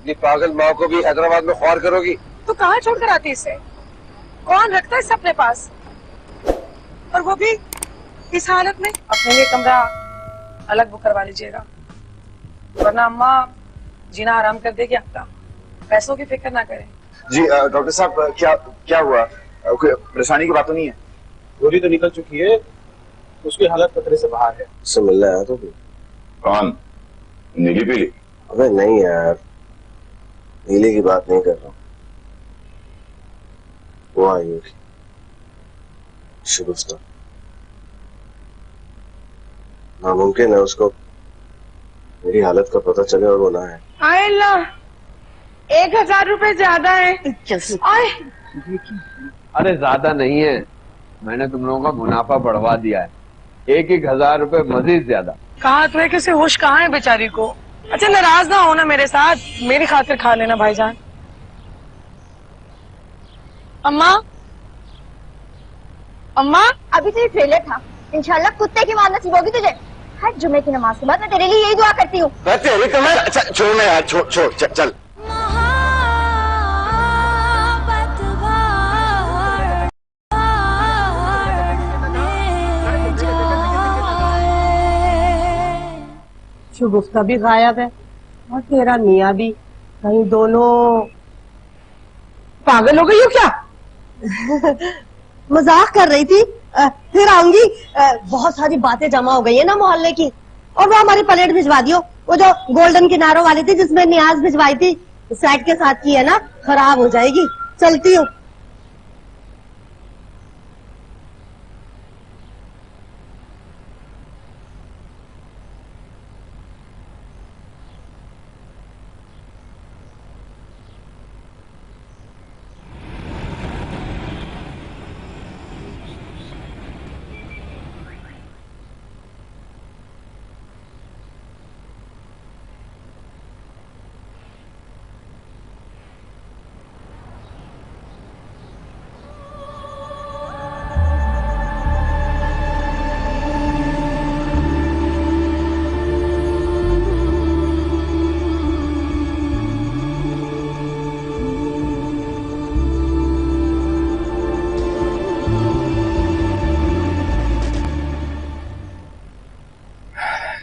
अपनी पागल माँ को भी हैदराबाद में ख्वार करोगी? तो कहाँ छोड़कर आती इसे? कौन रखता है इसे अपने पास? और वो भी इस हालत में। अपने लिए कमरा अलग बुक करवा लीजिएगा, वरना अम्मा जीना आराम कर देगी आपका। पैसों की फिक्र ना करें। जी डॉक्टर साहब, क्या हुआ? कोई परेशानी की बात तो नहीं है? गोली तो निकल चुकी है, उसकी हालत खतरे से बाहर है। उससे मिलना है तो कौन? नीली पीली? अबे नहीं यार, नीले की बात नहीं कर रहा हूँ। वो आई होगी शुगुफ्ता। नामुमकिन है उसको मेरी हालत का पता चले और वो ना है। आए अल्लाह, 1000 रुपए ज्यादा है। आए। अरे ज्यादा नहीं है, मैंने तुम लोगों का मुनाफा बढ़वा दिया है। 1000 रुपए मजीद ज्यादा। कहा तो है कि उसे होश कहाँ है बेचारी को। अच्छा नाराज ना हो ना मेरे साथ, मेरी खातिर खा लेना भाईजान। अम्मा, अम्मा। अभी तो ये ट्रेलर था, इंशाल्लाह कुत्ते की मार नसीब होगी तुझे। हर जुमे की नमाज के बाद मैं तेरे लिए यही दुआ करती हूँ। तेरी कमर। अच्छा छोड़ ना यार, छोड़ चल। शुगुफ्ता भी गायब है और तेरा मियाँ भी। कहीं दोनों पागल हो गई हो क्या? मजाक कर रही थी। फिर आऊंगी। बहुत सारी बातें जमा हो गई है ना मोहल्ले की। और वो हमारी प्लेट भिजवा दियो, वो जो गोल्डन किनारों वाली थी जिसमें नियाज भिजवाई थी, सेट के साथ की है ना, खराब हो जाएगी। चलती हूँ।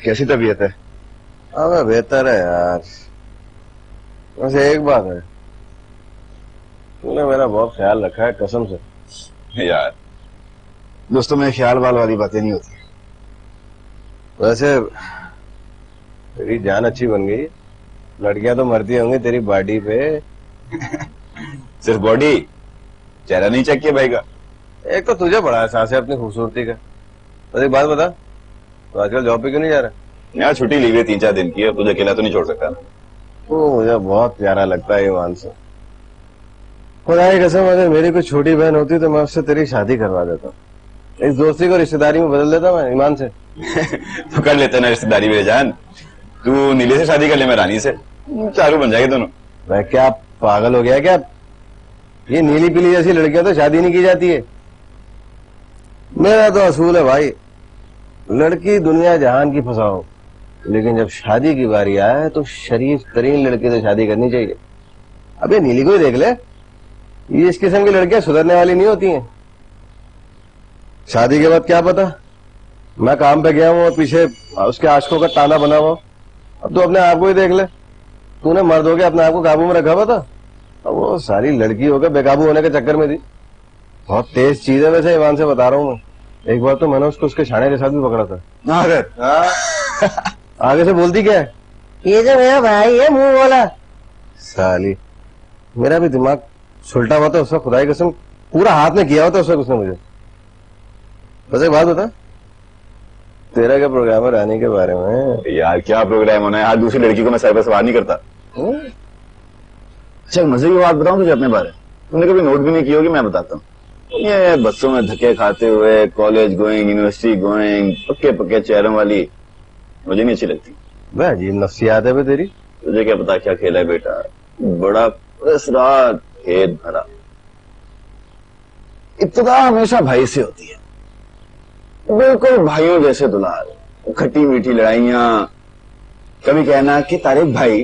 कैसी तबीयत है? अबे बेहतर है यार, बस एक बात है, तूने मेरा बहुत ख्याल रखा है कसम से। यार दोस्तों में ख्याल वाल वाली बातें नहीं होती। वैसे तेरी जान अच्छी बन गई। लड़कियां तो मरती होंगी तेरी बॉडी पे। सिर्फ बॉडी, चेहरा नहीं चेक किया भाई का? एक तो तुझे बड़ा एहसास है अपनी खूबसूरती का। बस एक बात बता, तो आजकल जॉब पे क्यों नहीं जा रहा? यार छुट्टी ली हुई 3-4 दिन की है, तुझे अकेला तो नहीं छोड़ सकता ना। वो मुझे बहुत प्यारा लगता है ईमान से। खुदा की कसम, अगर मेरी कोई छोटी बहन होती तो मैं उससे तेरी शादी करवा देता। इस दोस्ती को रिश्तेदारी में बदल देता मैं ईमान से। तो कर लेते ना रिश्तेदारी मेरे जान। तू नीले से शादी कर ले, मैं रानी से, चारू बन जाएगी दोनों। मैं क्या पागल हो गया क्या? ये नीली पीली जैसी लड़कियां तो शादी नहीं की जाती है। मेरा तो असूल है भाई, लड़की दुनिया जहान की फंसाओ, लेकिन जब शादी की बारी आए तो शरीफ तरीन लड़के से शादी करनी चाहिए। अब ये नीली को ही देख ले, ये इस किस्म की लड़कियां सुधरने वाली नहीं होती हैं। शादी के बाद क्या पता, मैं काम पे गया हूँ और पीछे उसके आशिकों का ताना बना हुआ। अब तो अपने आप को ही देख ले, तूने मर्द हो गया अपने आप को काबू में रखा हुआ था, अब वो सारी लड़की होकर बेकाबू होने के चक्कर में थी। बहुत तेज चीज है वैसे, ईमान से बता रहा हूँ मैं। एक बार तो मैंने उसको उसके छाने के साथ भी पकड़ा था। आगे से बोलती क्या है? ये जो मेरा भाई है मुंह वाला साली। मेरा भी दिमाग सुलटा हुआ था उसका, खुदा की कसम पूरा हाथ में किया हुआ था उसने मुझे। बस एक बात बता, तेरा क्या प्रोग्राम है रानी के बारे में? यार क्या प्रोग्राम होना है, आज दूसरी लड़की को मैं सर पर सवार नहीं करता। अच्छा मजे की बात बताऊं तुझे अपने बारे में, तुमने कभी नोट भी नहीं की होगी, मैं बताता हूँ। ये बसों में धक्के खाते हुए कॉलेज गोइंग, यूनिवर्सिटी गोइंग, पक्के पक्के चेहरों वाली मुझे नहीं अच्छी लगती। वह अजीब नफ्सियात है तेरी। तुझे क्या पता क्या खेला है बेटा, बड़ा रात खेद भरा। इब्तिदा हमेशा भाई से होती है, बिल्कुल भाइयों जैसे दुलार, खट्टी मीठी लड़ाइयां। कभी कहना कि तारिक भाई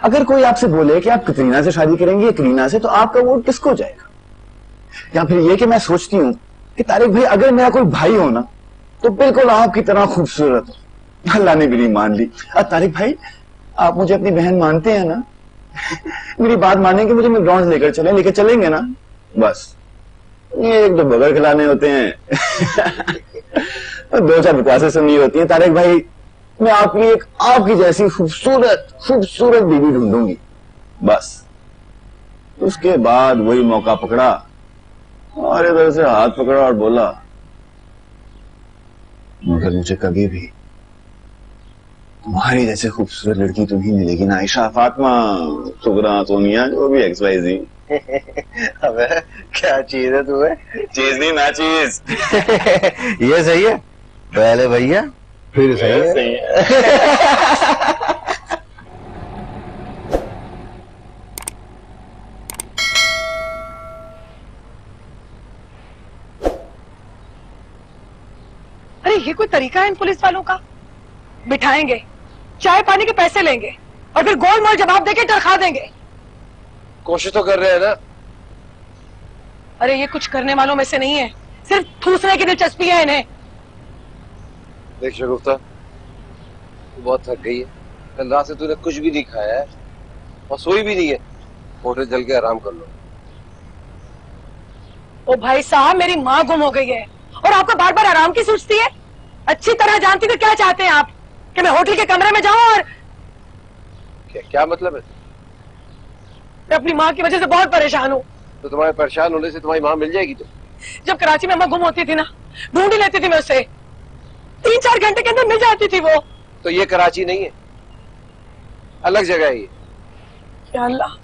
अगर कोई आपसे बोले कि आप कतरीना से शादी करेंगे या करीना से, तो आपका वोट किसको जाएगा? या फिर ये कि मैं सोचती हूँ कि तारिक भाई अगर मेरा कोई भाई हो ना तो बिल्कुल आपकी तरह खूबसूरत हो। अल्लाह ने मेरी मान ली। तारिक भाई, आप मुझे अपनी बहन मानते हैं ना? मेरी बात मानेंगे, मुझे मैकडॉनल्ड्स लेकर चलेंगे ना? बस ये एक दो बर्गर खिलाने होते हैं, 2-4 बकवासें सुननी होती हैं। तारिक भाई, मैं आपकी जैसी खूबसूरत बीवी ढूंढूंगी, बस। उसके बाद वही मौका पकड़ा और इधर से हाथ पकड़ा और बोला, मगर मुझे कभी भी तुम्हारी जैसे खूबसूरत लड़की तो नहीं मिलेगी ना आयशा, फातिमा, सुगरा, सोनिया, जो भी XYZ। अबे क्या चीज है तुम्हें? चीज नहीं ना चीज। ये सही है, पहले भैया फिर सही है। सही है। अरे ये कोई तरीका है इन पुलिस वालों का? बिठाएंगे, चाय पानी के पैसे लेंगे और फिर गोलमाल जवाब देके टरखा देंगे। कोशिश तो कर रहे हैं ना। अरे ये कुछ करने वालों में से नहीं है, सिर्फ ठूसने की दिलचस्पी है इन्हें। देख शगुफ्ता, तू बहुत थक गई है। कल रात से तूने कुछ भी नहीं खाया है और सोई भी नहीं है। होटल चल के आराम कर लो। ओ भाई साहब, मेरी माँ गुम हो गई है और आपको बार बार आराम की सोचती है। अच्छी तरह जानती तो क्या चाहते हैं आप, कि मैं होटल के कमरे में जाऊं? और क्या मतलब है? मैं अपनी माँ की वजह से बहुत परेशान हूँ। तो तुम्हारे परेशान होने से तुम्हारी माँ मिल जाएगी? तो जब कराची में अम्मा गुम होती थी ना, ढूंढ ही लेती थी मैं उसे। 3-4 घंटे के अंदर मिल जाती थी वो। तो ये कराची नहीं है, अलग जगह है ये। या अल्लाह,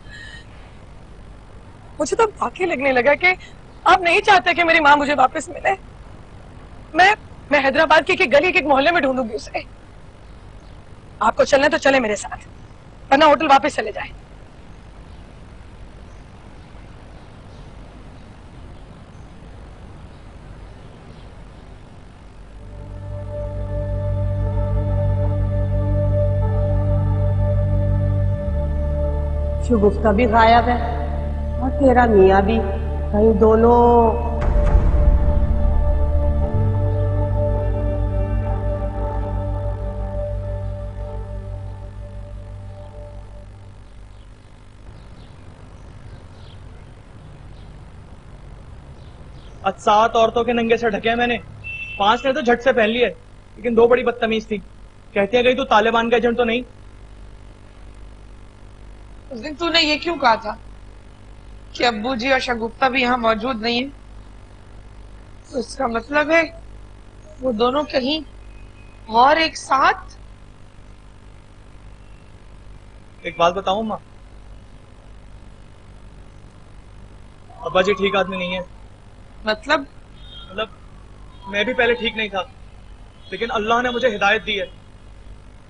मुझे तो वाकई लगने लगा कि आप नहीं चाहते कि मेरी माँ मुझे वापस मिले। मैं हैदराबाद के एक गली के एक मोहल्ले में ढूंढूंगी उसे। आपको चलने तो चले मेरे साथ, वरना होटल वापस चले जाए। शगुफ्ता भी गायब है और तेरा मियाँ भी, कहीं दोनों। आज 7 औरतों के नंगे से ढके हैं मैंने, 5 ने तो झट से पहन लिए, लेकिन 2 बड़ी बदतमीज थी। कहती है गई तू तालिबान का एजेंट तो नहीं? उस दिन तूने ये क्यों कहा था कि अब्बू जी और शगुफ्ता भी यहाँ मौजूद नहीं है? तो इसका मतलब है वो दोनों कहीं और एक साथ। एक बात बताऊं माँ, अब्बा जी ठीक आदमी नहीं है। मतलब मैं भी पहले ठीक नहीं था, लेकिन अल्लाह ने मुझे हिदायत दी है,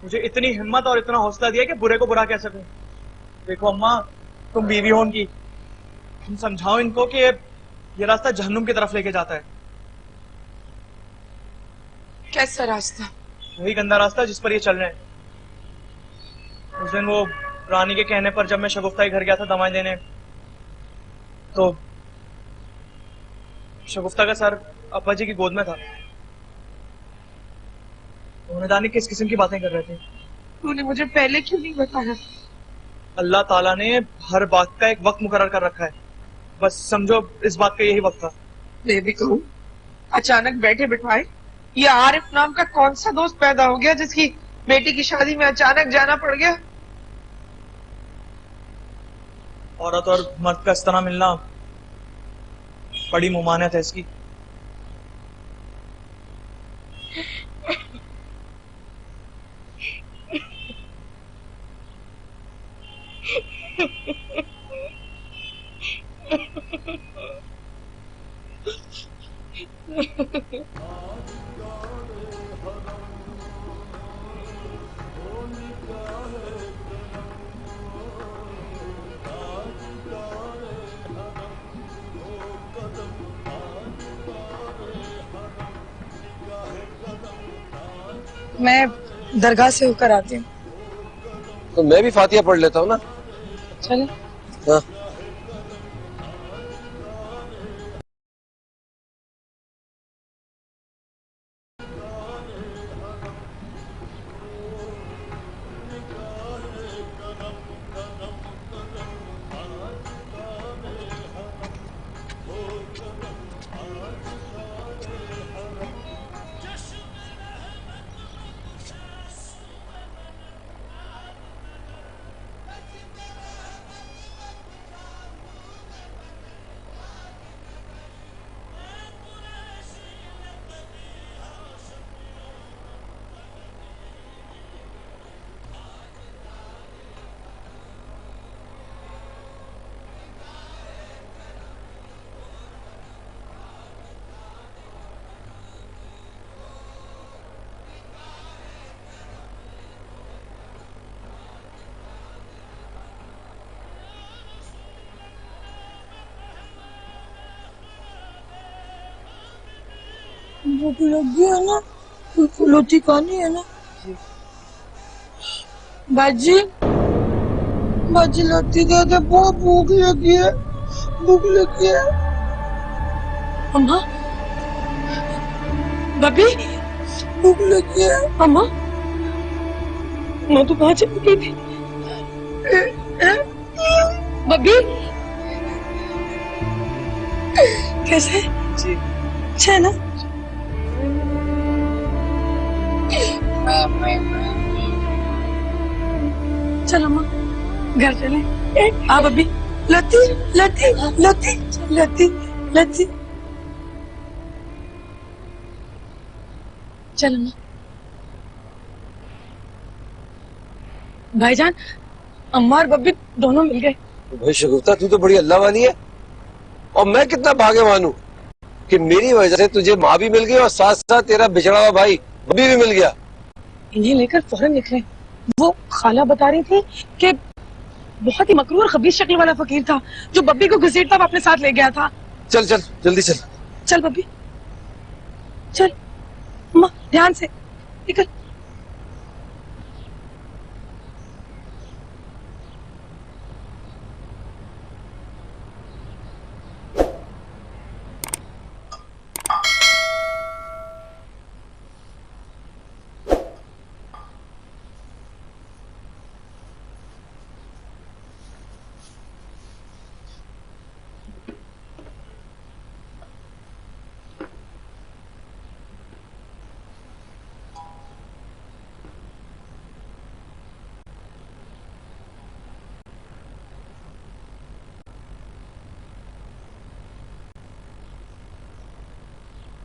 मुझे इतनी हिम्मत और इतना हौसला दिया कि बुरे को बुरा कह सकूं। देखो अम्मा, तुम बीवी हो उनकी, तुम समझाओ इनको कि ये रास्ता जहन्नुम की तरफ लेके जाता है। कैसा रास्ता? वही गंदा रास्ता जिस पर ये चल रहे हैं। उस दिन वो रानी के कहने पर जब मैं शगुफ्ता के घर गया था दवाएं देने, तो शगुफ्ता का सर अब्बा जी की गोद में था। उन्हें जाने किस किस्म की बातें कर रहे थे। तूने मुझे पहले क्यों नहीं बताया? अल्लाह ताला ने हर बात का एक वक्त मुकर्रर कर रखा है, बस समझो इस बात का यही वक्त था। मैं भी कहूँ, अचानक बैठे बिठाए ये आरिफ नाम का कौन सा दोस्त पैदा हो गया जिसकी बेटी की शादी में अचानक जाना पड़ गया? औरत और मर्द का इस तरह मिलना बड़ी मुमानियत है इसकी। मैं दरगाह से होकर आती हूँ। तो मैं भी फातिहा पढ़ लेता हूँ ना। चले। हाँ। भूख लगी है ना, रोटी खानी है ना। बाजी बाजी लौटी दे दे, बहुत भूख लगी है, भूख लगी है। अम्मा बबी भूख लगी है। अम्मा मैं तो कहाँ चली गई थी? बबी कैसे? जी अच्छा है ना? चल अम्मा घर चले। आप अभी लती लती लती लती लती चल अम्मा। भाईजान अम्मा और बब्बी दोनों मिल गए। भाई शगुफ्ता तू तो बड़ी अल्लाह वाली है, और मैं कितना भाग्यवान हूँ कि मेरी वजह से तुझे माँ भी मिल गई और साथ साथ तेरा बिछड़ा हुआ भाई बब्बी भी मिल गया। इन्हें लेकर फौरन निकले। वो खाला बता रही थी कि बहुत ही मकरूर खबीस शक्ल वाला फकीर था जो बब्बी को घसीटता हुआ अपने साथ ले गया था। चल चल जल्दी चल। चल बब्बी चल। अम्मा ध्यान से निकल।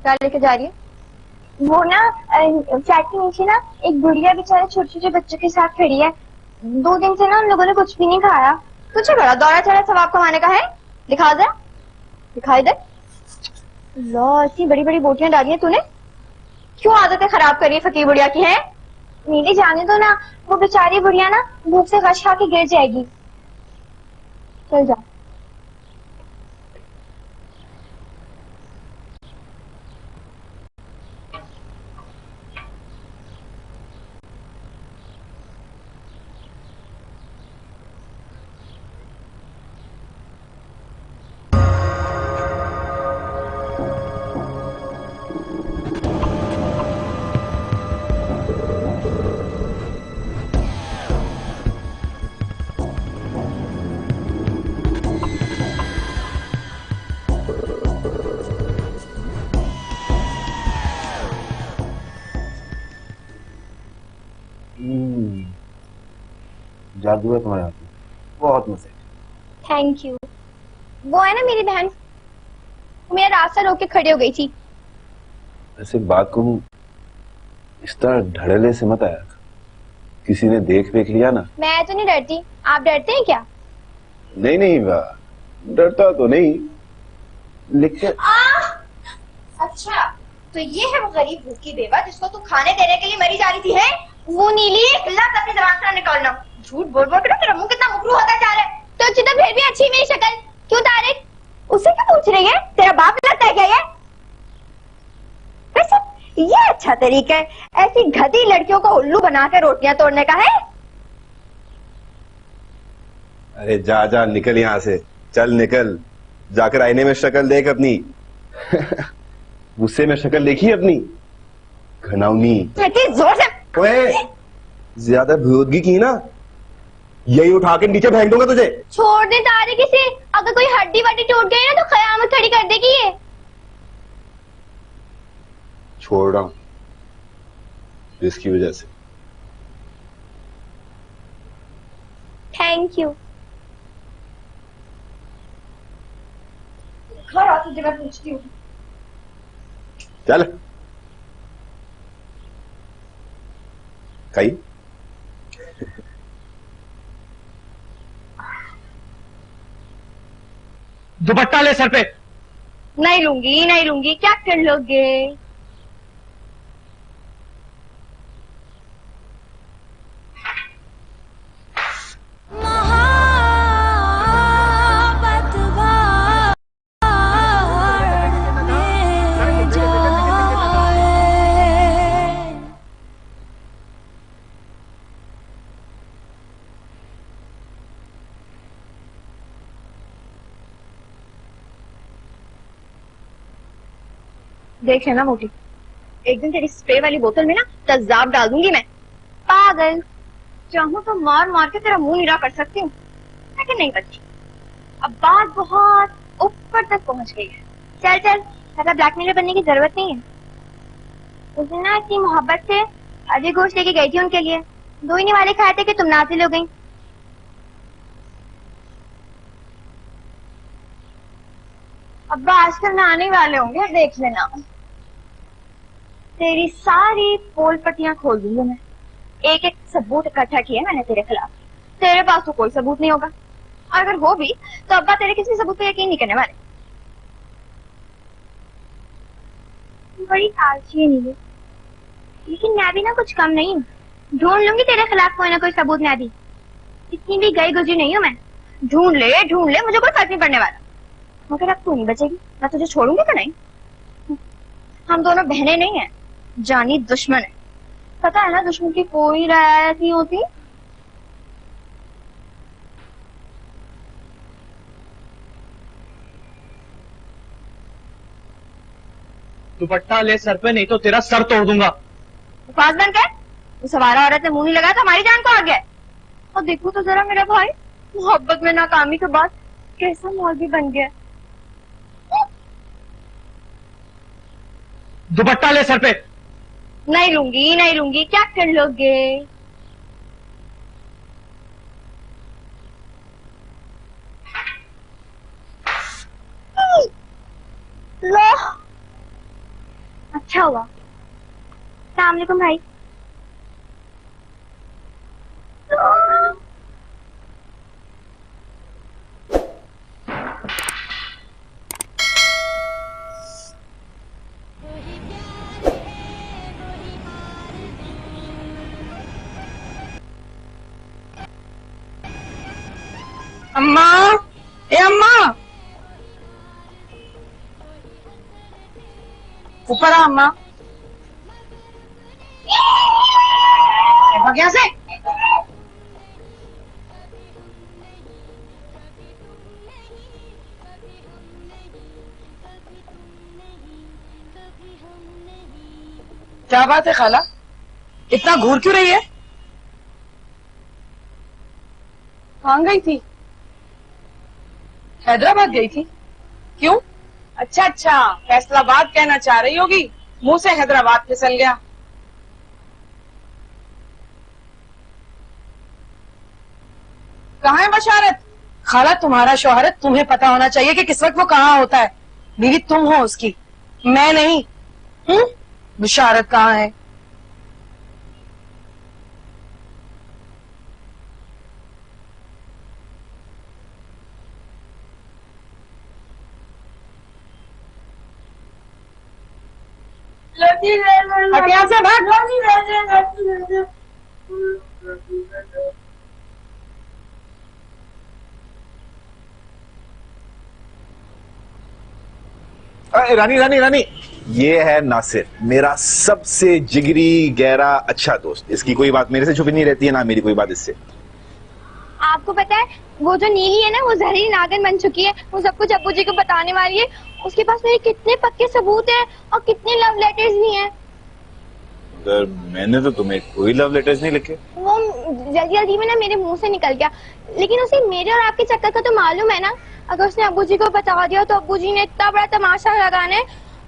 क्या लेके जा रही है? वो ना फ्लैट के नीचे ना एक बुढ़िया बेचारे छोटे छोटे बच्चों के साथ खड़ी है। 2 दिन से ना उन लोगों ने कुछ भी नहीं खाया। कुछ बड़ा दौरा चढ़ा सवाब कमाने का है। दिखा दे, दिखाई दे। लो इतनी बड़ी बड़ी बोटियां डाली है तूने, क्यों आदतें खराब करी है फकीर बुढ़िया की है? नीली जाने दो ना, वो बेचारी बुढ़िया ना भूख से गश खा के गिर जाएगी। चल जा। जादू है तुम्हारे हाथ में, बहुत मजे। Thank you. वो है ना मेरी बहन, मेरा रास्ता रोक के खड़ी हो गई थी। ऐसे बात कहूं, इस तरह ढड़ेले से मत आया, किसी ने देख लिया ना। मैं तो नहीं डरती, आप डरते हैं क्या? नहीं नहीं डरता तो नहीं, लेकिन अच्छा तो ये है वो गरीब भूखी बेवा जिसको तू खाने देने के लिए मरी जा रही थी है? वो नीली लफ्ज़ अपनी ज़बान से निकालना। झूठ बोल बोल कर तेरा मुंह कितना मुकरू होता जा रहा है। तो अच्छी तो फिर भी अच्छी मेरी शक्ल। क्यों तारिक उससे क्यों पूछ रही है? तेरा बाप लगता है क्या ये? वैसे ये अच्छा तरीका है ऐसी गधी लड़कियों को उल्लू बना के रोटियां तोड़ने का है। अरे जा जा निकल यहाँ से, चल निकल, जाकर आईने में शक्ल देख अपनी। गुस्से में शक्ल देखी अपनी, घनाउनी। जोर से। ओए, ज्यादा बेहूदगी की ना, यही उठा के नीचे फेंक दूंगा तुझे। छोड़ दे तारिक इसे, अगर कोई हड्डी वड्डी टूट गई ना तो कयामत खड़ी कर देगी ये। छोड़ रहा हूं इसकी वजह से। Thank you. घर आ तुझे मैं पूछती हूँ। चल कहीं दुपट्टा ले सर पे। नहीं लूंगी नहीं लूंगी, क्या कर लोगे? देख लेना मोटी, एक दिन तेरी स्प्रे वाली बोतल में ना तेजाब डाल दूंगी मैं। पागल, चाहूं तो मार मार के तेरा मुंह नीला कर सकती हूँ, लेकिन नहीं बच्ची, अब बात बहुत ऊपर तक पहुंच गई है। चल चल, ज्यादा ब्लैकमेलर बनने की जरूरत नहीं है। उस दिन ना इतनी मोहब्बत से आधे गोश्त लेके गई थी उनके लिए, 2 ही निवाले खाए थे कि तुम नाजिल हो गई। अब्बा आजकल ना आने वाले होंगे, देख लेना। तेरी सारी पोल पट्टियां खोल दूंगी मैं, एक एक सबूत इकट्ठा किया मैंने तेरे खिलाफ। तेरे पास तो कोई सबूत नहीं होगा, अगर हो भी तो अब्बा तेरे किसी सबूत पे यकीन नहीं करने वाले। बड़ी आलसी है नीलू, लेकिन मैं भी ना कुछ कम नहीं हूँ। ढूंढ लूंगी तेरे खिलाफ कोई ना कोई सबूत। मैं भी इतनी भी गई गुजरी नहीं हूँ मैं। ढूंढ ले, मुझे कोई फर्क नहीं पड़ने वाला। मगर अब तू नहीं बचेगी, मैं तुझे छोड़ूंगी तो नहीं। हम दोनों बहनें नहीं हैं, जानी दुश्मन है। पता है ना दुश्मन की कोई रियायत नहीं होती। दुपट्टा ले सर पे, नहीं तो तेरा सर तोड़ दूंगा। बकवास बंद कर, वो सवारा औरत ने मुंह नहीं लगाया तो हमारी जान को आ गया। और देखो तो जरा मेरा भाई, मोहब्बत में नाकामी के बाद कैसा मौलवी बन गया। दुपट्टा ले सर पे। नहीं लूंगी, क्या कर लोगे? लो, अच्छा हुआ। अस्सलाम वालेकुम भाई। अम्मा, ए अम्मा, ऊपर आ अम्मा। भाग यहाँ से। क्या बात है खाला, इतना घूर क्यों रही है? कहाँ गई थी? हैदराबाद गई थी। क्यों? अच्छा अच्छा, फैसलाबाद कहना चाह रही होगी, मुंह से हैदराबाद फिसल गया। कहाँ है बशारत? खाला तुम्हारा शौहर, तुम्हें पता होना चाहिए कि किस वक्त वो कहाँ होता है। बीवी तुम हो उसकी, मैं नहीं। बशारत कहाँ है? हट यहाँ से, भाग। रानी रानी रानी, ये है नासिर, मेरा सबसे जिगरी गहरा अच्छा दोस्त। इसकी कोई बात मेरे से छुपी नहीं रहती है, ना मेरी कोई बात इससे। आपको पता है वो जो नीली है ना वो जहरीली नागिन बन चुकी है, वो सब कुछ अब्बू जी को बताने वाली है। उसके पास मेरे कितने पक्के सबूत हैं और कितने लव लेटर्स भी हैं। मगर मैंने तो तुम्हें कोई लव लेटर्स नहीं लिखे। वो जल्दी जल्दी में ना मेरे मुंह से निकल गया, लेकिन उसे मेरे और आपके चक्कर का तो मालूम है ना। अगर उसने अब्बू जी को बता दिया तो अब्बू जी ने इतना बड़ा तमाशा लगाना है।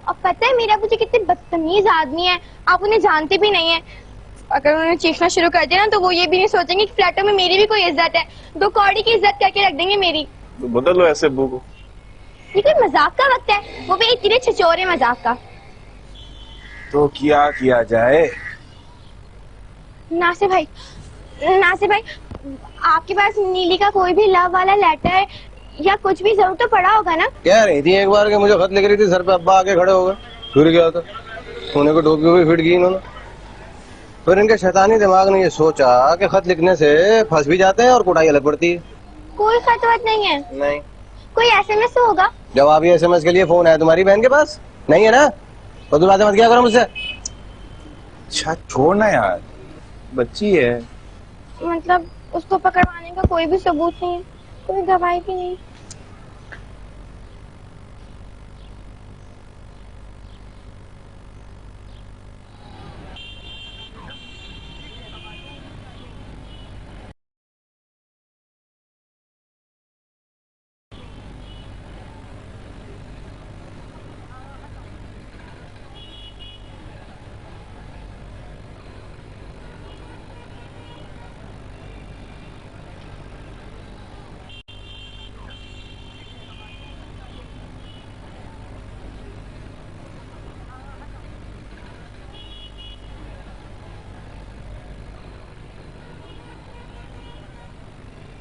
और पता है मेरे अब्बू जी कितने बदतमीज आदमी है, आप उन्हें जानते भी नहीं है। अगर उन्होंने चीखना शुरू कर दिया ना तो वो ये भी नहीं सोचेंगे कि फ्लैटों में मेरी भी कोई इज्जत है, 2 कौड़ी की इज्जत करके रख देंगे मेरी। तो बदल लो ऐसे अब्बू को। ये कोई मजाक का वक्त है, वो भी इतने छिछोरे मजाक का। तो क्या किया जाए? नासिर भाई, नासिर भाई, आपके पास नीली का कोई भी लव वाला लेटर या कुछ भी जरूर तो पड़ा होगा ना? कह रही थी एक बार के मुझे खत लिख रही थी, सर पे अब्बा आके खड़े हो गए, फिर गया था सोने को टोपी हुई फिट गई इन्होंने। फिर इनके शैतानी दिमाग ने ये सोचा कि खत लिखने से फंस भी जाते हैं और कुटाई अलग पड़ती है। कोई खत वत नहीं है? नहीं। कोई SMS तो होगा? जवाबी SMS के लिए फोन है तुम्हारी बहन के पास? नहीं है ना? तो तुम बातें मत किया करो मुझसे। अच्छा छोड़ना यार, बच्ची है। मतलब उसको पकड़वाने का कोई भी सबूत नहीं है, कोई गवाही भी नहीं।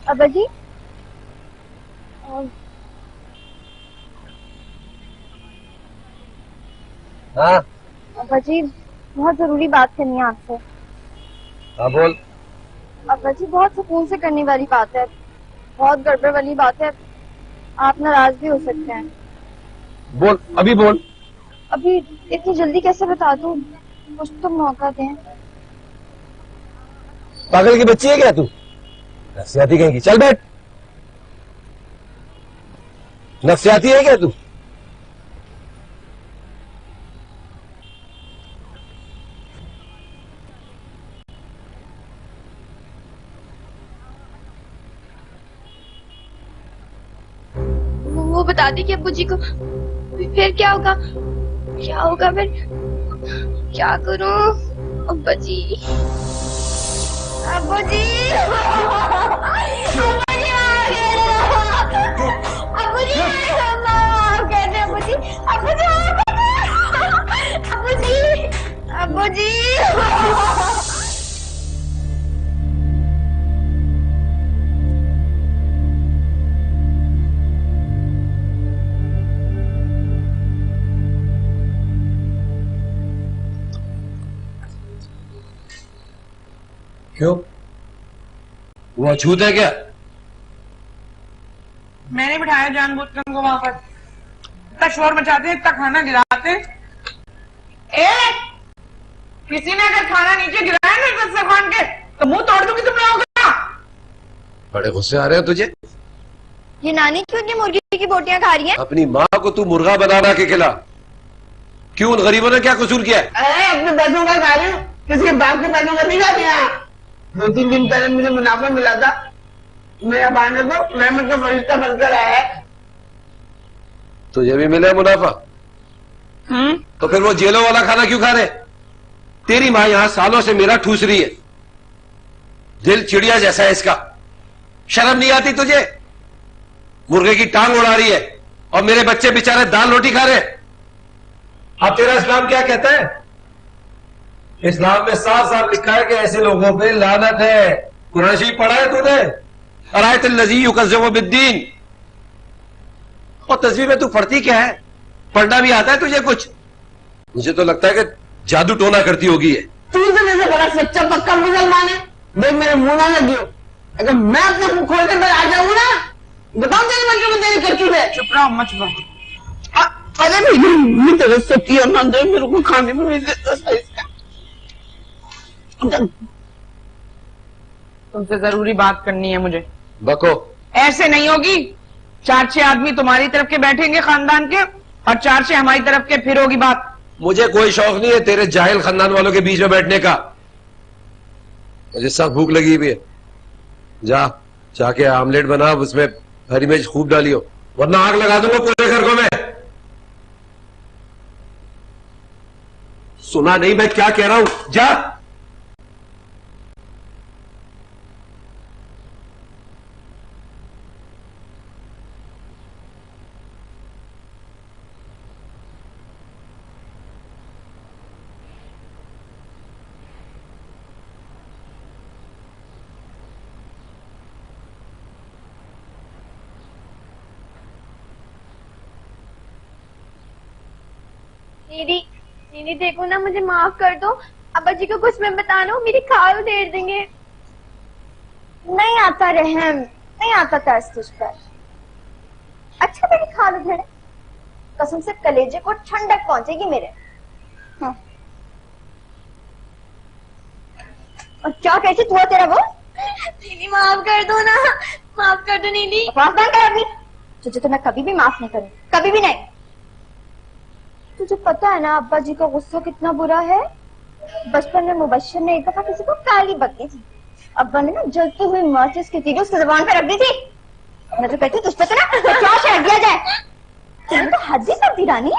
अब्बा जी, हाँ अब्बा जी बहुत जरूरी बात करनी है आपसे। हाँ बोल। अब्बा जी बहुत सुकून से करने वाली बात है, बहुत गड़बड़ वाली बात है, आप नाराज भी हो सकते हैं। बोल अभी बोल। अभी इतनी जल्दी कैसे बता दूं, कुछ तो मौका दें। पागल की बच्ची है क्या तू? नफसियाती कहेंगी, चल बैठ। नफसियाती है क्या तू? वो बता दी कि अब्बू जी को, फिर क्या होगा? क्या होगा फिर? क्या करूं? अब्बा जी, अब्बू जी, अब्बू जी, कहते अब्बू जी, अब्बू जी, अब्बू जी, अब्बू जी। क्यों? वो अछूत है क्या? मैंने बिठाया जानबूझकर उनको वहां पर, इतना शोर मचाते हैं, इतना खाना गिराते हैं। किसी ने अगर खाना नीचे गिराया ना दस्तरखान के तो मुंह तोड़ दूंगी तुम लोगों का। बड़े गुस्से आ रहे हो तुझे? ये नानी क्यों इतनी मुर्गी की बोटियां खा रही है? अपनी माँ को तू मुर्गा बना के खिला। क्यों, उन गरीबों ने क्या कसूर किया है? अरे अपने पैसों का खा रही हूँ, किसी के बाप के पैसों का नहीं खा रही है। 2-3 दिन पहले मुझे मुनाफा मिला था, मेरा बाने को मैं मतलब फरिश्ता बनकर आया है। तुझे भी मिला है मुनाफा? तो फिर वो जेलों वाला खाना क्यों खा रहे? तेरी माँ यहां सालों से मेरा ठूस रही है, दिल चिड़िया जैसा है इसका। शर्म नहीं आती तुझे? मुर्गे की टांग उड़ा रही है और मेरे बच्चे बेचारे दाल रोटी खा रहे। अब तेरा इस्लाम क्या कहता है? इस्लाम में साफ साफ लिखा है कि ऐसे लोगों पे लानत है। कुरान शरीफ पढ़ा है तूने? अरायतल लज़ी युकज़्ज़िबु बिद्दीन। और तस्वीर में तू पढ़ती क्या है? पढ़ना भी आता है तुझे कुछ? मुझे तो लगता है कि जादू टोना करती होगी है। तू तो जैसे बड़ा सच्चा पक्का मुसलमान है, देख मेरे मुंह ना लगी हो। अगर मैं अपने मुंह खोल के आ जाऊँ ना, बताओ तेरे बच्चों में तेरी करतूत है। चुप रहो, मत चुप। अरे मेरी तरह सच्ची है, ना दे मेरे को खाने में नहीं देता सही से। तुमसे जरूरी बात करनी है मुझे। बको। ऐसे नहीं होगी। 4-6 आदमी तुम्हारी तरफ के बैठेंगे खानदान के और 4-6 हमारी तरफ के, फिर होगी बात। मुझे कोई शौक नहीं है तेरे जाहिल खानदान वालों के बीच में बैठने का। मुझे सब भूख लगी हुई है। जाके आमलेट बना, उसमें हरी मिर्च खूब डालियो, वरना आग लगा दूंगा पूरे घर को मैं। सुना नहीं मैं क्या कह रहा हूं? जा। दीदी दीदी देखो ना, मुझे माफ कर दो। अब्बा जी को कुछ मैं बता दूं, मेरी खाल उधेड़ देंगे। नहीं आता रहम, नहीं आता तरस तुझ पर। अच्छा मेरी खाल उधेड़े, कसम से कलेजे को ठंडक पहुंचेगी मेरे। हाँ। और क्या कहती तू तेरा वो? दीदी माफ कर दो ना, माफ कर दो दीदी। माफ बंद कर अपनी। तुझे तो मैं कभी भी माफ नहीं करूंगी, कभी भी नहीं। तुझे पता है ना अब्बा जी का गुस्सा कितना बुरा है? बचपन में मुबश्शिर ने एक दफा किसी को काली बकती थी। अब्बा ने ना जलती हुई माचिस की तीली उसकी जुबान पर रख दी थी। मैं तो कहती तुझ पे तो ना क्या शहर दिया जाए। तुम तो हद ही कर दी रानी।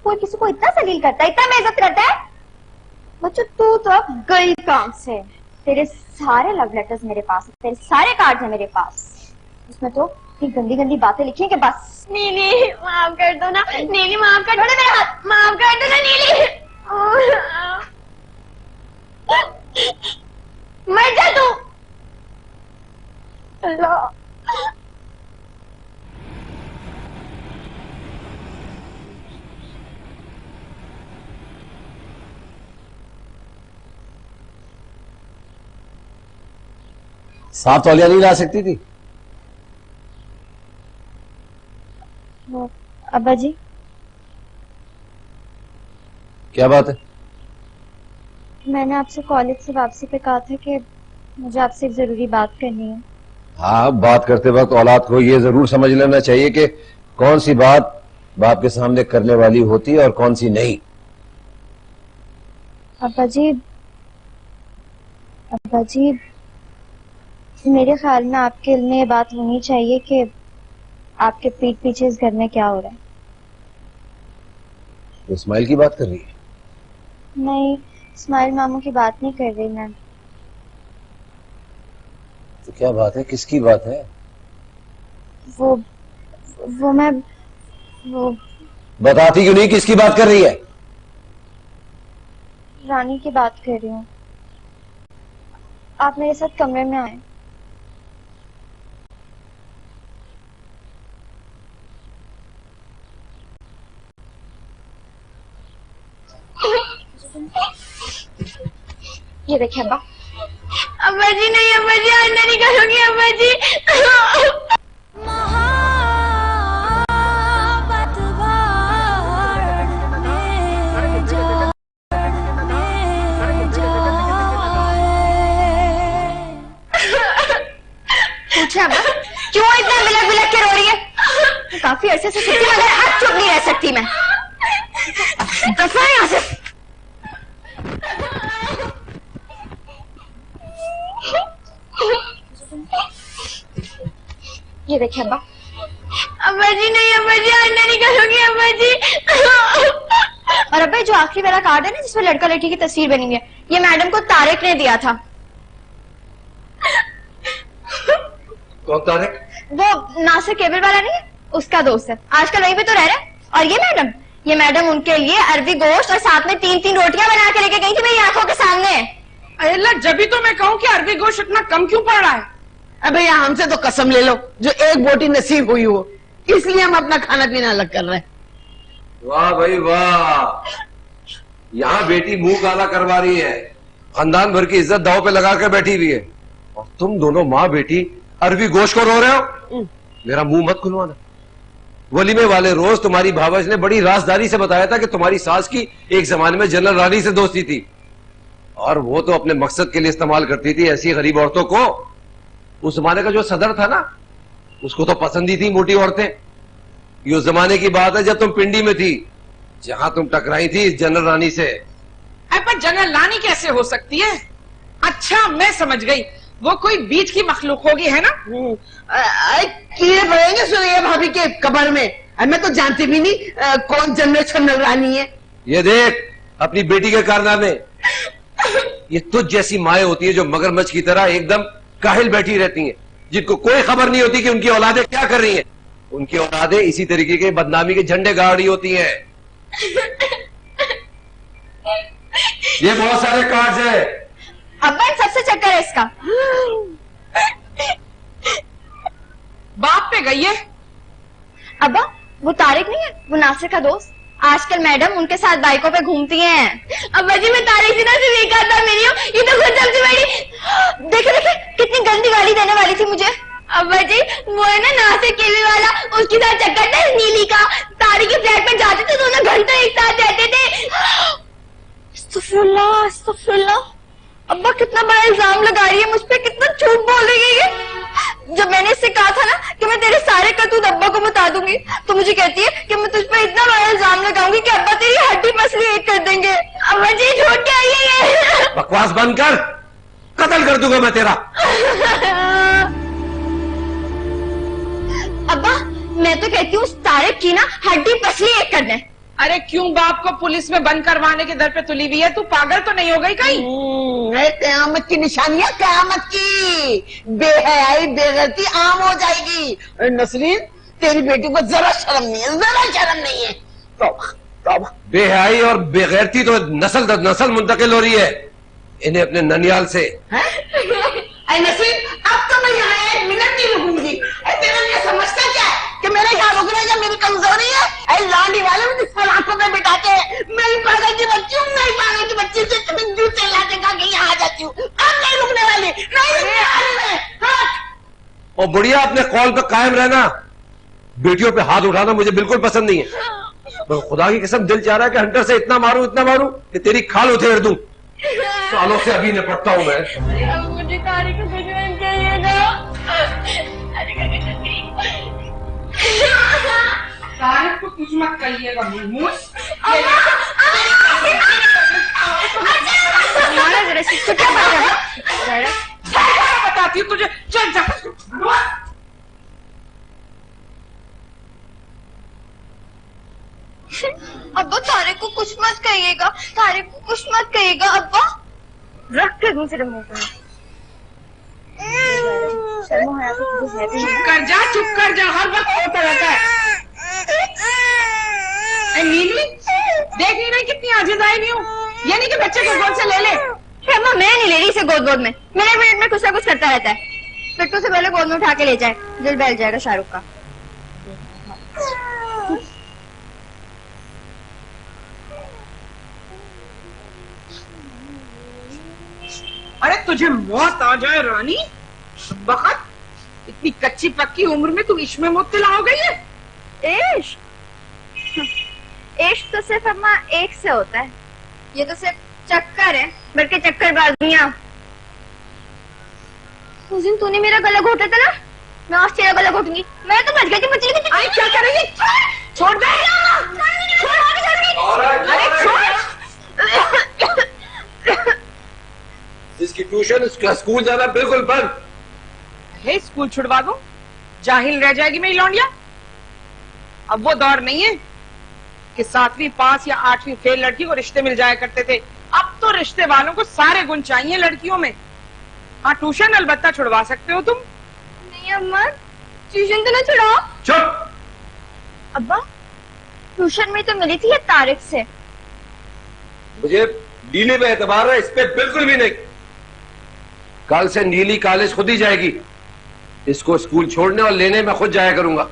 कोई किसी को इतना जलील करता है, इतना बेइज्जत करता है। बच्चों तू तो अब गई काम से। तेरे सारे लव लेटर्स मेरे पास, तेरे सारे कार्ड है मेरे पास। उसमें तो गंदी गंदी बातें लिखी है कि बस। नीली माफ कर दो ना, नीली माफ कर दो ना, मेरा हाथ माफ कर दो ना नीली। मर जा तू। अल्लाह। साफ तौलिया नहीं ला सकती थी? अब्बा जी क्या बात है? मैंने आपसे कॉलेज से वापसी पे कहा था कि मुझे आपसे एक जरूरी बात करनी है। हाँ, बात करते वक्त औलाद को ये जरूर समझ लेना चाहिए कि कौन सी बात बाप के सामने करने वाली होती है और कौन सी नहीं। अब्बा जी मेरे ख्याल में आपके इल्म में ये बात होनी चाहिए कि आपके पीठ पीछे इस घर में क्या हो रहा है। इस्माइल की बात कर रही है? नहीं, इस्माइल मामू की बात नहीं कर रही मैं। तो क्या बात है? किसकी बात है? वो बताती क्यों नहीं? किसकी बात कर रही है? रानी की बात कर रही हूँ। आप मेरे साथ कमरे में आए। ये देखिए अब्बा। अब्बा जी नहीं, अब्बा जी अंदर नहीं करूंगी अब्बा जी। पूछे अब्बा क्यों इतना बिलक बिलक के रो रही है? काफी अरसे से छुट्टी मगर अब चुप नहीं रह सकती मैं। दफा है यहाँ से। ये देखिए अब्बा। अब्बा जी नहीं, अब्बा जी अंडा नहीं करूंगी अब्बा जी। और अब्बा जो आखिरी वाला कार्ड है ना जिसमें लड़का लड़की की तस्वीर बनी हुई है, ये मैडम को तारिक ने दिया था। कौन तारिक? वो नासिर केबल वाला नहीं है, उसका दोस्त है, आजकल वहीं पे तो रह रहा है। और ये मैडम उनके लिए अरबी गोश्त और साथ में 3-3 रोटियां बना के लेके गई थी मेरी आंखों के सामने। अल्लाह, जब भी तो मैं कहूँ कि अरबी गोश्त इतना कम क्यों पड़ रहा है? अबे यहाँ हमसे तो कसम ले लो जो एक बोटी नसीब हुई हो, इसलिए हम अपना खाना पीना अलग कर रहे हैं। वाह भाई वाह, यहाँ बेटी मुंह काला करवा रही है, खानदान भर की इज्जत दांव पे लगा कर बैठी हुई है, और तुम दोनों माँ बेटी अरबी गोश्त को रो रहे हो। मेरा मुंह मत खुलवाना। वलीमे वाले रोज तुम्हारी भावज ने बड़ी राजदारी से बताया था कि तुम्हारी सास की एक जमाने में जनरल रानी से दोस्ती थी, और वो तो अपने मकसद के लिए इस्तेमाल करती थी ऐसी गरीब औरतों को। उस जमाने का जो सदर था ना, उसको तो पसंद ही थी मोटी औरतें। ये उस जमाने की बात है जब तुम पिंडी में थी, जहां तुम टकराई थी जनरल रानी से। पर जनरल रानी कैसे हो सकती है? अच्छा मैं समझ गई, वो कोई बीच की मखलूक होगी, है ना? कीड़े पड़ेंगे सुनिए भाभी के कबर में। मैं तो जानती भी नहीं कौन जनरल रानी है। ये देख अपनी बेटी के कारनामे। ये तुझ जैसी माएं होती है जो मगरमच्छ की तरह एकदम काहिल बैठी रहती हैं, जिनको कोई खबर नहीं होती कि उनकी औलादें क्या कर रही हैं। उनकी औलादें इसी तरीके के बदनामी के झंडे गाड़ रही होती हैं। ये बहुत सारे कार्ड्स है। अब्बा इन सबसे चक्कर है इसका। बाप पे गई है। अब्बा वो तारिक नहीं है, वो नासिर का दोस्त, आजकल मैडम उनके साथ बाइकों पे घूमती हैं। अब्बा जी मैं तारिक से ना सिर्फ एक आता मेरी हूँ, ये तो खुद सबसे बड़ी। देखे देखे कितनी गंदी गाली देने वाली थी मुझे। अब्बा जी वो है ना नासिर केवी वाला, उसके साथ चक्कर था नीली का। तारिक के फ्लैट में जाते थे, दोनों घंटे एक साथ रहते थे। अस्तगफुरुल्लाह, अस्तगफुरुल्लाह। अब्बा कितना बड़ा इल्जाम लगा रही है मुझ पे, कितना झूठ बोल रही है ये। जब मैंने इससे कहा था ना कि मैं तेरे सारे करतूत अब्बा को बता दूंगी, तो मुझे कहती है कि मैं तुझ पे इतना बड़ा इल्जाम लगाऊंगी कि अब्बा तेरी हड्डी मसली एक कर देंगे। अब्बा जी झूठ क्या है ये? बकवास बंद कर, कत्ल कर दूंगा मैं तेरा। अब्बा मैं तो कहती हूँ तारिक की ना हड्डी पसली एक कर दे। अरे क्यों बाप को पुलिस में बंद करवाने के दर पे तुली हुई है? तू पागल तो नहीं हो गई कहीं? क़यामत की निशानियां, क़यामत की बेहयाई बेगैरती आम हो जाएगी। नसरीन तेरी बेटी को जरा शर्म नहीं है, जरा शर्म नहीं है। तौबा तौबा। बेहयाई और बेगैरती तो नस्ल दर नस्ल मुंतकिल हो रही है, इन्हें अपने ननियाल से। नसरीन अब तो मैं यहाँ एक मिनट नहीं रुकूंगी। तेरा ये समझता क्या कि मेरे यहाँ रुकने का मेरी कमजोरी है? लाडी वाले मुझे सलाखों में बिठा के मेरी पागल की बच्ची हूँ, मेरी पागल की बच्ची से कभी जूते लाते का के यहाँ आ जाती हूँ। अब नहीं रुकने वाली, नहीं रुकने वाली मैं। और बुढ़िया अपने कॉल पे कायम रहना। बेटियों पे हाथ उठाना मुझे बिल्कुल पसंद नहीं है। तो खुदा की कसम दिल चाह रहा है कि हंटर से इतना मारूं कि तेरी खाल उधेड़ दूं। सालों से अभी निपटता हूं मैं। मुझे तारिक को दुश्मन चाहिए ना। तारिक को कुछ मत कहिएगा मुझ। बताती हूँ तुझे, चल जा। अब्बा तारिक को कुछ मत कहिएगा, तारिक को कुछ मत कहिएगा। अब्बा रख के दूँ तेरे मुंह पे। चुप कर जा, चुप कर जा, हर वक्त होता रहता है। नीली देख नहीं रही कितनी आजिज़ाई नहीं हूँ? ये नहीं कि बच्चे को गोद से ले ले। शर्मा मैं नहीं ले रही इसे गोद में, मेरे पेट में कुछ ना कुछ करता रहता है। पिट्टू से पहले गोद में उठा के ले जाए, दिल बहल जाएगा शाहरुख का। अरे तुझे मौत आ जाए रानी, बखत इतनी कच्ची पक्की उम्र में तू इश्क में मुब्तला हो गई है। इश्क इश्क तो सिर्फ अम्मा एक से होता है, ये तो सिर्फ चक्कर है, बल्कि चक्करबाजियां। उस दिन तूने मेरा गला घोटा था ना, मैं आज तेरा गला घोटूंगी। मैं तो बच गई थी मछली की। अरे क्या करेंगी? छोड़ दे। अरे छोड़। इसकी ट्यूशन उसका स्कूल जाना बिल्कुल बंद है। स्कूल छुड़वा दो, जाहिल रह जाएगी मेरी लौंडिया। अब वो दौर नहीं है कि 7वीं पास या 8वीं फेल लड़की को रिश्ते मिल जाया करते थे। अब तो रिश्ते वालों को सारे गुण चाहिए लड़कियों में। हाँ ट्यूशन अलबत्ता छुड़वा सकते हो तुम। नहीं अम्मा ट्यूशन तो ना छुड़ाओ। चुप। अब्बा ट्यूशन में तो मिली थी ये तारिक से। मुझे नीली पे एतबार है, इस पे बिल्कुल भी नहीं। कल से नीली कॉलेज खुद ही जाएगी। इसको स्कूल छोड़ने और लेने में खुद जाया करूंगा।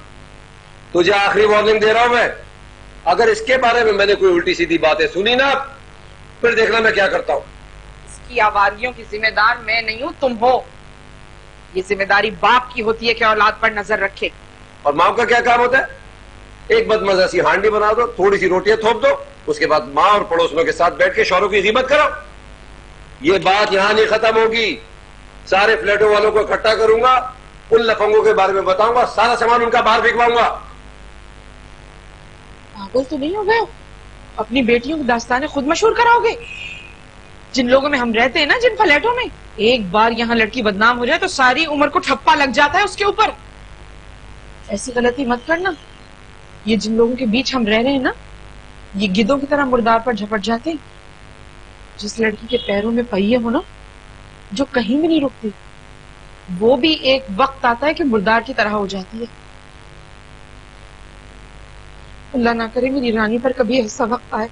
तुझे आखिरी वार्निंग दे रहा हूं मैं, अगर इसके बारे में मैंने कोई उल्टी सीधी बातें सुनी ना, फिर देखना मैं क्या करता हूं। इसकी आवाज़ियों की जिम्मेदार मैं नहीं हूं, तुम हो। ये जिम्मेदारी बाप की होती है कि औलाद पर नजर रखे। और माँ का क्या काम होता है? एक बदमजा सी हांडी बना दो, थोड़ी सी रोटियां थोप दो, उसके बाद माँ और पड़ोसियों के साथ बैठ के शौहरों की गिबत करो। ये बात यहां नहीं खत्म होगी, सारे फ्लैटों वालों को इकट्ठा करूंगा, उन लफंगों के बारे में बताऊंगा, सारा सामान उनका बाहर भिजवाऊंगा। पागल तो नहीं हो गए? अपनी बेटियों की दास्तानें खुद मशहूर कराओगे? जिन लोगों में हम रहते हैं ना, जिन फ्लैटों में, एक बार यहाँ लड़की बदनाम हो जाए तो सारी उम्र को ठप्पा लग जाता है उसके ऊपर। ऐसी गलती मत करना। ये जिन लोगों के बीच हम रह रहे हैं ना, ये गिद्धों की तरह मुर्दार पर झपट जाते हैं। जिस लड़की के पैरों में पहिए हो ना, जो कहीं भी नहीं रुकती, वो भी एक वक्त आता है कि मुर्दार की तरह हो जाती है। अल्लाह ना करे मेरी रानी पर कभी ऐसा वक्त आए।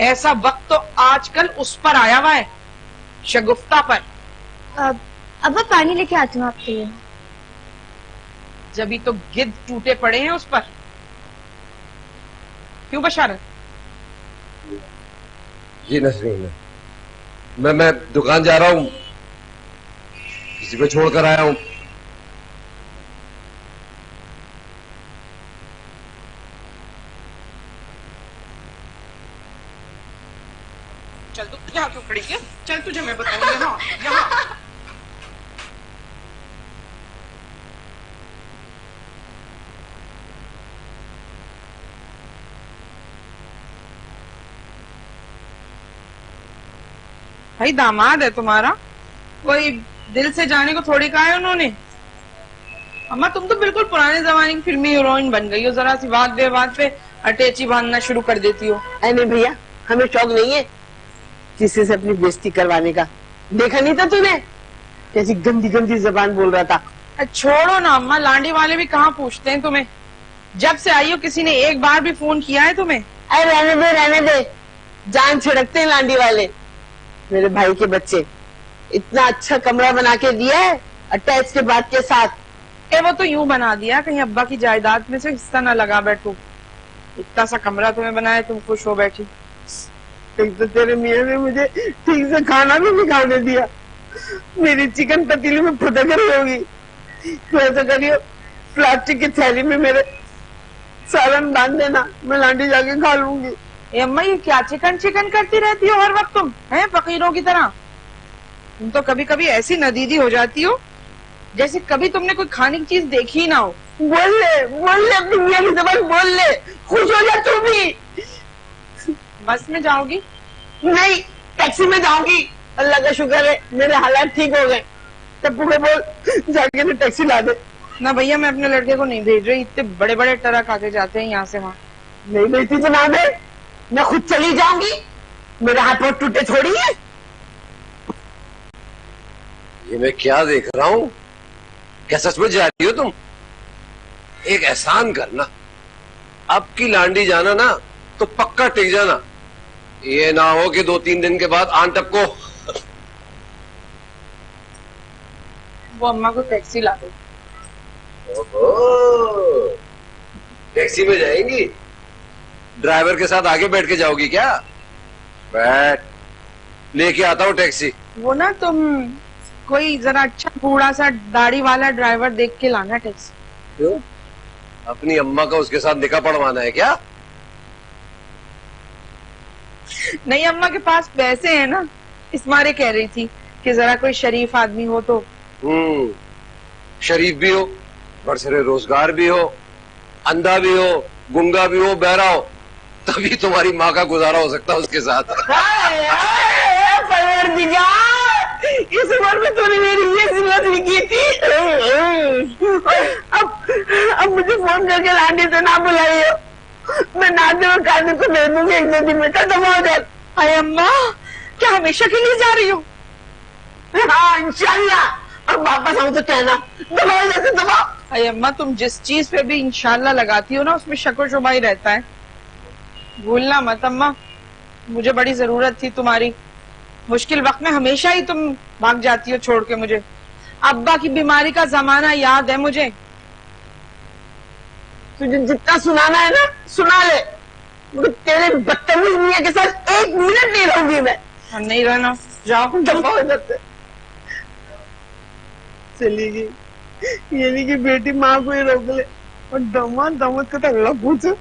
ऐसा वक्त तो आजकल उस पर आया हुआ है, शगुफ्ता पर। अब मैं पानी लेके आती हूँ आपके लिए। जभी तो गिद्ध टूटे पड़े हैं उस पर। क्यों बशारत? जी नसरीन, मैं दुकान जा रहा हूं, किसी को छोड़कर आया हूं। चल तू यहाँ क्यों खड़ी है? चल तुझे मैं बताऊं, यहाँ यहाँ। भाई दामाद है तुम्हारा, कोई दिल से जाने को थोड़ी कहा है उन्होंने। अम्मा तुम तो बिल्कुल पुराने जमाने की फिल्मी हीरोइन बन गई हो, जरा सी बात बे बात पे अटैची बांधना शुरू कर देती हो। अरे भैया, हमें शौक नहीं है किसी से अपनी बेइज्जती करवाने का। देखा नहीं था तूने कैसी गंदी गंदी जबान बोल रहा था। छोड़ो ना अम्मा, लांडी वाले भी कहाँ पूछते हैं तुम्हें। जब से आई हो किसी ने एक बार भी फोन किया है तुम्हें? अरे रहने दे, जान छिड़कते हैं लांडी वाले। मेरे भाई के बच्चे इतना अच्छा कमरा बना के दिया है अटैच के बाद के साथ। वो तो यूं बना दिया कहीं अब्बा की जायदाद में से हिस्सा ना लगा बैठो। इतना सा कमरा तुम्हें बनाया, तुम खुश हो बैठी। एक तो तेरे मियाँ ने मुझे ठीक से खाना भी नहीं खाने दिया, मेरी चिकन पतीली में फुटक रही होगी। तो ऐसा करियो, प्लास्टिक की थैली में मेरे सालन बांध देना, मैं लांडी जाके खा लूंगी। अम्मा ये क्या चिकन चिकन करती रहती हो हर वक्त तुम, हैं फकीरों की तरह? तुम तो कभी कभी ऐसी नदीदी हो जाती हो जैसे कभी तुमने कोई खाने की चीज देखी ही ना हो। बोल ले अपनी मियाँ की जबान बोल ले, खुश हो जा तू भी। बस में जाओगी? नहीं, टैक्सी में जाऊंगी। अल्लाह का शुक्र है मेरे हालात ठीक हो गए। तब पूरे बोल जाके तो टैक्सी ला दे। ना भैया, मैं अपने लड़के को नहीं भेज रही, इतने बड़े बड़े ट्रक आके जाते हैं यहाँ से वहाँ। नहीं भेजती तो ना दे, मैं खुद चली जाऊंगी। मेरे हाथ पांव टूटे थोड़ी है। ये मैं क्या देख रहा हूं? क्या सच में जा रही हो तुम? एक एहसान करना, अब की लांडी जाना ना तो पक्का टिक जाना। ये ना हो कि 2-3 दिन के बाद आन टपको। वो अम्मा को टैक्सी ला दो। ओहो, टैक्सी में जाएंगी? ड्राइवर के साथ आगे बैठ के जाओगी क्या? बैठ, लेके आता हूँ टैक्सी। वो ना तुम कोई जरा अच्छा बूढ़ा सा दाढ़ी वाला ड्राइवर देख के लाना टैक्सी। क्यों? अपनी अम्मा का उसके साथ निकाह पढ़वाना है क्या? नहीं, अम्मा के पास पैसे हैं ना, इस मारे कह रही थी कि जरा कोई शरीफ आदमी हो तो। शरीफ भी हो, बरसरे रोजगार भी हो, अंधा भी हो, गुंगा भी हो, बहरा हो, तभी तुम्हारी माँ का गुजारा हो सकता है उसके साथ। इस उम्र में तूने मेरी ये जिल्लत लिखी थी। अब मुझे फोन करके लांडी से ना बुलाइयो, मैं नाते और खाने को दे दूंगी 1-2 दिन में, खत्म हो जाए। अरे अम्मा, क्या हमेशा के लिए जा रही हो? हाँ इंशाल्लाह। अब वापस आऊं तो कहना, दबाओ जैसे दबाओ। अरे अम्मा, तुम जिस चीज पे भी इंशाल्लाह लगाती हो ना, उसमें शक व शुबा ही रहता है। भूलना मत अम्मा, मुझे बड़ी जरूरत थी तुम्हारी। मुश्किल वक्त में हमेशा ही तुम भाग जाती हो छोड़ के मुझे। अब्बा की बीमारी का जमाना याद है मुझे। तुझे जितना सुनाना है ना सुना ले, तेरे बदतमीज मियाँ के साथ 1 मिनट नहीं रहूंगी मैं। नहीं रहना, जाओ। दबाओ इधर से। चली गई, ये नहीं कि बेटी माँ को ही रोक ले, और दामाद का तो अगला पूछो।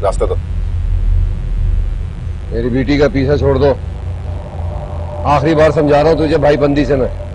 रास्ता दो। मेरी बेटी का पीछा छोड़ दो। आखिरी बार समझा रहा हूं तुझे भाईबंदी से मैं।